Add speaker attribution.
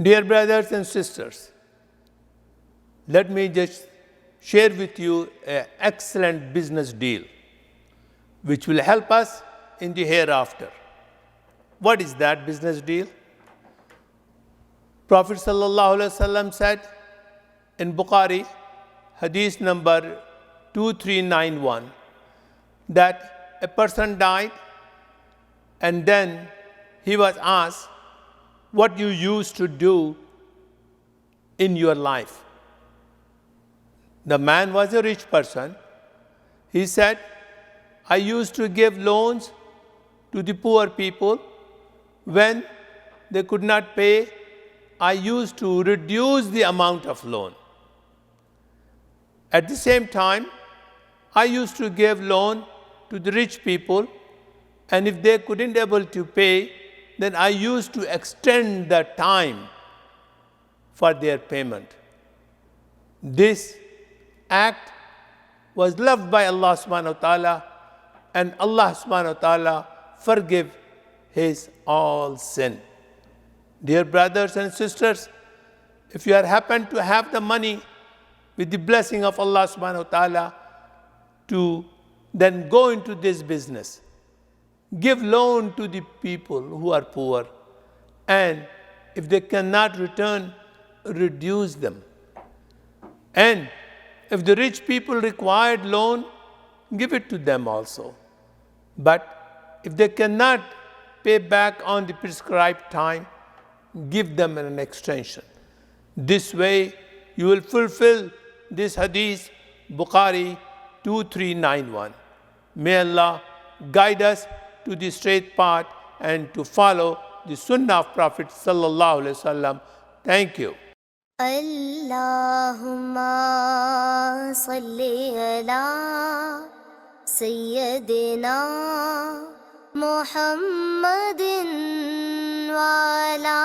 Speaker 1: Dear brothers and sisters, let me just share with you an excellent business deal which will help us in the hereafter. What is that business deal? Prophet ﷺ said in Bukhari, hadith number 2391, that a person died and then he was asked what you used to do in your life. The man was a rich person. He said, I used to give loans to the poor people. When they could not pay, I used to reduce the amount of loan. At the same time, I used to give loan to the rich people, and if they couldn't able to pay, then I used to extend the time for their payment. This act was loved by Allah subhanahu wa ta'ala, and Allah subhanahu wa ta'ala forgive his all sin. Dear brothers and sisters, if you happen to have the money with the blessing of Allah subhanahu wa ta'ala to then go into this business, give loan to the people who are poor, and if they cannot return, reduce them. And if the rich people required loan, give it to them also. But if they cannot pay back on the prescribed time, give them an extension. This way you will fulfill this hadith, Bukhari 2391. May Allah guide us to the straight path and to follow the sunnah of Prophet sallallahu alaihi wasallam. Thank you.
Speaker 2: Allahumma salli ala Sayyidina Muhammadin wa ala